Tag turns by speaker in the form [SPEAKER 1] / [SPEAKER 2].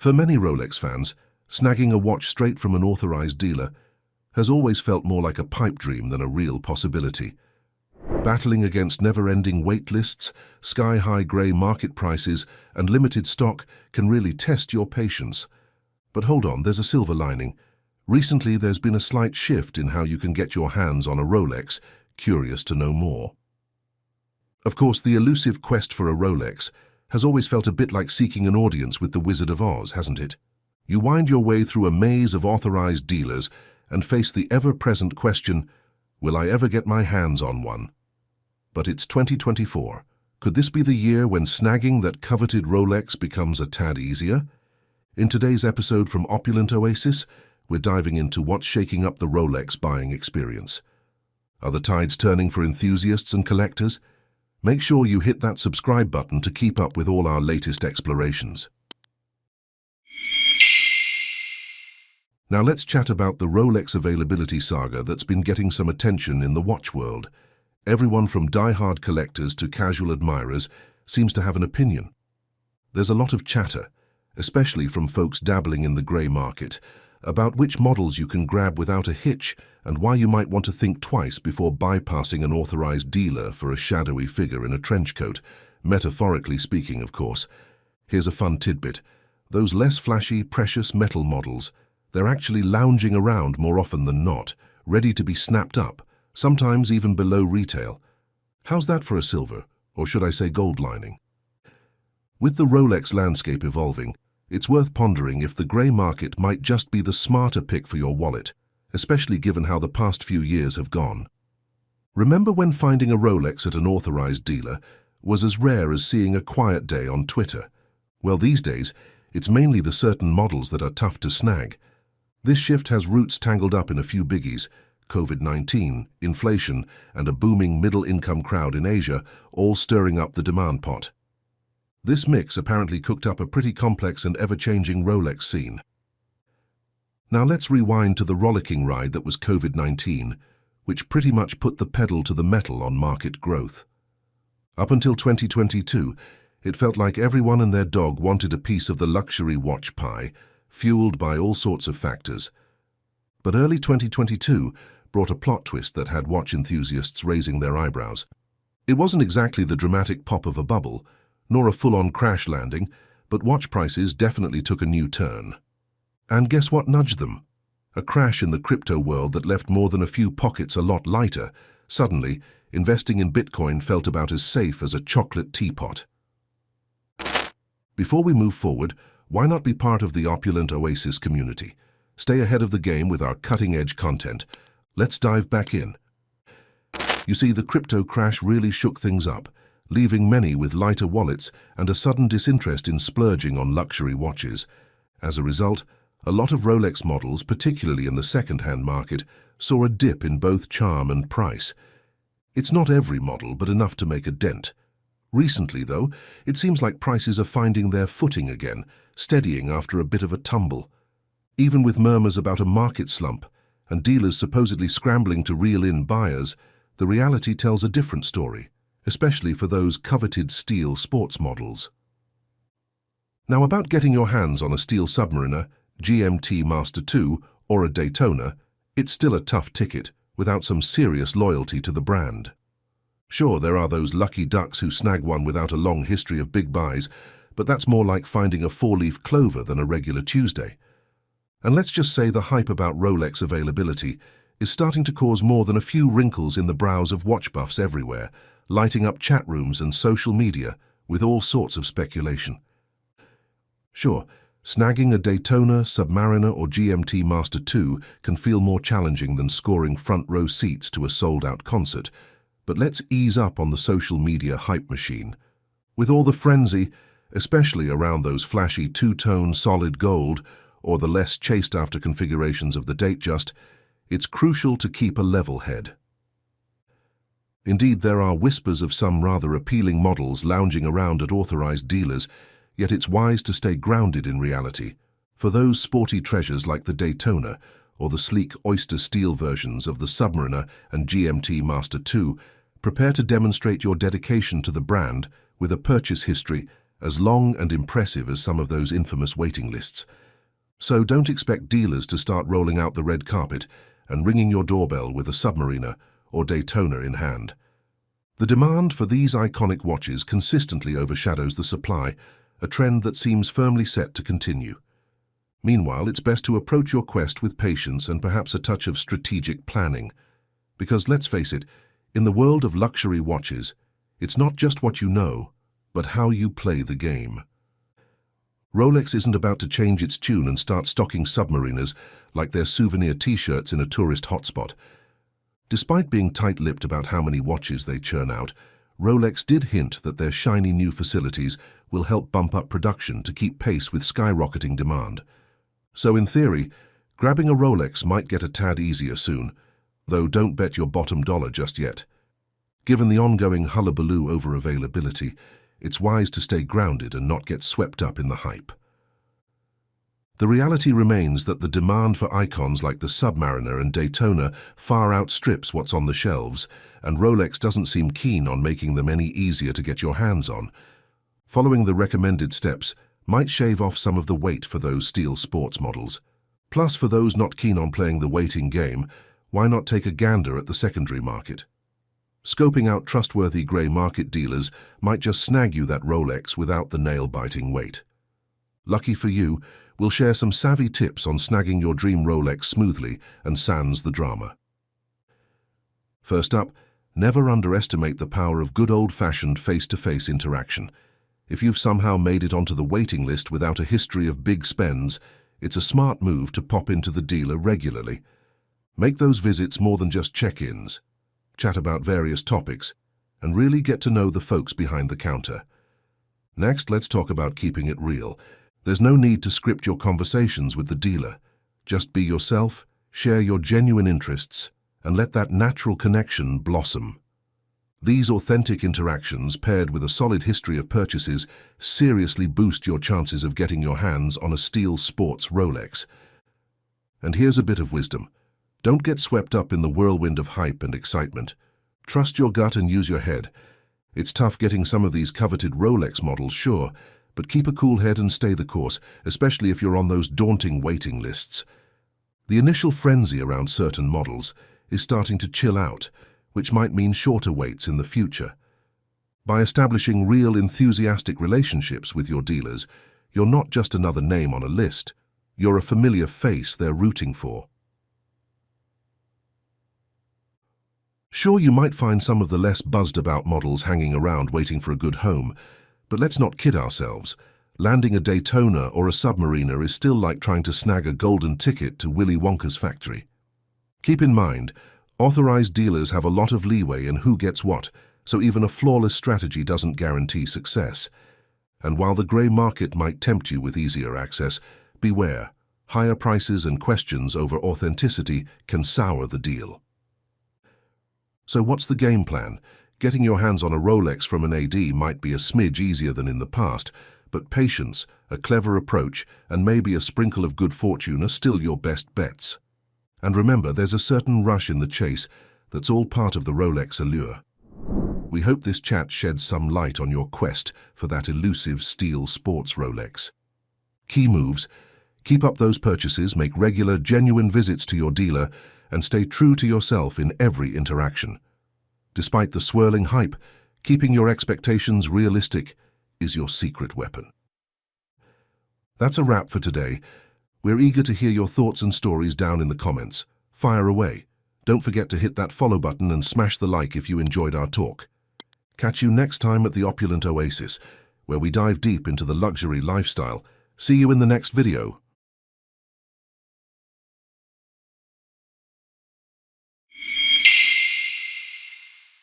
[SPEAKER 1] For many Rolex fans, snagging a watch straight from an authorized dealer has always felt more like a pipe dream than a real possibility. Battling against never-ending waitlists, sky-high grey market prices, and limited stock can really test your patience. But hold on, there's a silver lining. Recently, there's been a slight shift in how you can get your hands on a Rolex. Curious to know more? Of course, the elusive quest for a Rolex has always felt a bit like seeking an audience with the Wizard of Oz, hasn't it? You wind your way through a maze of authorized dealers and face the ever-present question, will I ever get my hands on one? But it's 2024. Could this be the year when snagging that coveted Rolex becomes a tad easier? In today's episode from Opulent Oasis, we're diving into what's shaking up the Rolex buying experience. Are the tides turning for enthusiasts and collectors? Make sure you hit that subscribe button to keep up with all our latest explorations. Now let's chat about the Rolex availability saga that's been getting some attention in the watch world. Everyone from die-hard collectors to casual admirers seems to have an opinion. There's a lot of chatter, especially from folks dabbling in the grey market, about which models you can grab without a hitch and why you might want to think twice before bypassing an authorized dealer for a shadowy figure in a trench coat, metaphorically speaking, of course. Here's a fun tidbit. Those less flashy, precious metal models, they're actually lounging around more often than not, ready to be snapped up, sometimes even below retail. How's that for a silver, or should I say gold lining? With the Rolex landscape evolving, it's worth pondering if the grey market might just be the smarter pick for your wallet, especially given how the past few years have gone. Remember when finding a Rolex at an authorized dealer was as rare as seeing a quiet day on Twitter? Well, these days, it's mainly the certain models that are tough to snag. This shift has roots tangled up in a few biggies: COVID-19, inflation, and a booming middle-income crowd in Asia, all stirring up the demand pot. This mix apparently cooked up a pretty complex and ever-changing Rolex scene. Now let's rewind to the rollicking ride that was COVID-19, which pretty much put the pedal to the metal on market growth. Up until 2022, it felt like everyone and their dog wanted a piece of the luxury watch pie, fueled by all sorts of factors. But early 2022 brought a plot twist that had watch enthusiasts raising their eyebrows. It wasn't exactly the dramatic pop of a bubble, nor a full-on crash landing, but watch prices definitely took a new turn. And guess what nudged them? A crash in the crypto world that left more than a few pockets a lot lighter. Suddenly, investing in Bitcoin felt about as safe as a chocolate teapot. Before we move forward, why not be part of the Opulent Oasis community? Stay ahead of the game with our cutting-edge content. Let's dive back in. You see, the crypto crash really shook things up, leaving many with lighter wallets and a sudden disinterest in splurging on luxury watches. As a result, a lot of Rolex models, particularly in the second-hand market, saw a dip in both charm and price. It's not every model, but enough to make a dent. Recently, though, it seems like prices are finding their footing again, steadying after a bit of a tumble. Even with murmurs about a market slump and dealers supposedly scrambling to reel in buyers, the reality tells a different story, especially for those coveted steel sports models. Now, about getting your hands on a steel Submariner, GMT Master II, or a Daytona, it's still a tough ticket without some serious loyalty to the brand. Sure, there are those lucky ducks who snag one without a long history of big buys, but that's more like finding a four-leaf clover than a regular Tuesday. And let's just say the hype about Rolex availability is starting to cause more than a few wrinkles in the brows of watch buffs everywhere, lighting up chat rooms and social media with all sorts of speculation. Sure, snagging a Daytona, Submariner, or GMT Master II can feel more challenging than scoring front-row seats to a sold-out concert, but let's ease up on the social media hype machine. With all the frenzy, especially around those flashy two-tone solid gold or the less chased-after configurations of the Datejust, it's crucial to keep a level head. Indeed, there are whispers of some rather appealing models lounging around at authorized dealers, yet it's wise to stay grounded in reality. For those sporty treasures like the Daytona or the sleek oyster steel versions of the Submariner and GMT Master II, prepare to demonstrate your dedication to the brand with a purchase history as long and impressive as some of those infamous waiting lists. So don't expect dealers to start rolling out the red carpet and ringing your doorbell with a Submariner or Daytona in hand. The demand for these iconic watches consistently overshadows the supply, a trend that seems firmly set to continue. Meanwhile, it's best to approach your quest with patience and perhaps a touch of strategic planning. Because let's face it, in the world of luxury watches, it's not just what you know, but how you play the game. Rolex isn't about to change its tune and start stocking Submariners like their souvenir t-shirts in a tourist hotspot. Despite being tight-lipped about how many watches they churn out, Rolex did hint that their shiny new facilities will help bump up production to keep pace with skyrocketing demand. So in theory, grabbing a Rolex might get a tad easier soon, though don't bet your bottom dollar just yet. Given the ongoing hullabaloo over availability, it's wise to stay grounded and not get swept up in the hype. The reality remains that the demand for icons like the Submariner and Daytona far outstrips what's on the shelves, and Rolex doesn't seem keen on making them any easier to get your hands on. Following the recommended steps might shave off some of the weight for those steel sports models. Plus, for those not keen on playing the waiting game, why not take a gander at the secondary market? Scoping out trustworthy grey market dealers might just snag you that Rolex without the nail-biting wait. Lucky for you, we'll share some savvy tips on snagging your dream Rolex smoothly and sans the drama. First up, never underestimate the power of good old-fashioned face-to-face interaction. If you've somehow made it onto the waiting list without a history of big spends, it's a smart move to pop into the dealer regularly. Make those visits more than just check-ins. Chat about various topics, and really get to know the folks behind the counter. Next, let's talk about keeping it real. There's no need to script your conversations with the dealer. Just be yourself, share your genuine interests, and let that natural connection blossom. These authentic interactions, paired with a solid history of purchases, seriously boost your chances of getting your hands on a steel sports Rolex. And here's a bit of wisdom. Don't get swept up in the whirlwind of hype and excitement. Trust your gut and use your head. It's tough getting some of these coveted Rolex models, sure, but keep a cool head and stay the course, especially if you're on those daunting waiting lists. The initial frenzy around certain models is starting to chill out, which might mean shorter waits in the future. By establishing real enthusiastic relationships with your dealers, you're not just another name on a list. You're a familiar face they're rooting for. Sure, you might find some of the less buzzed-about models hanging around waiting for a good home, but let's not kid ourselves. Landing a Daytona or a Submariner is still like trying to snag a golden ticket to Willy Wonka's factory. Keep in mind, authorized dealers have a lot of leeway in who gets what, so even a flawless strategy doesn't guarantee success. And while the grey market might tempt you with easier access, beware. Higher prices and questions over authenticity can sour the deal. So what's the game plan? Getting your hands on a Rolex from an AD might be a smidge easier than in the past, but patience, a clever approach, and maybe a sprinkle of good fortune are still your best bets. And remember, there's a certain rush in the chase that's all part of the Rolex allure. We hope this chat sheds some light on your quest for that elusive steel sports Rolex. Key moves: keep up those purchases, make regular, genuine visits to your dealer, and stay true to yourself in every interaction. Despite the swirling hype, keeping your expectations realistic is your secret weapon. That's a wrap for today. We're eager to hear your thoughts and stories down in the comments. Fire away. Don't forget to hit that follow button and smash the like if you enjoyed our talk. Catch you next time at the Opulent Oasis, where we dive deep into the luxury lifestyle. See you in the next video.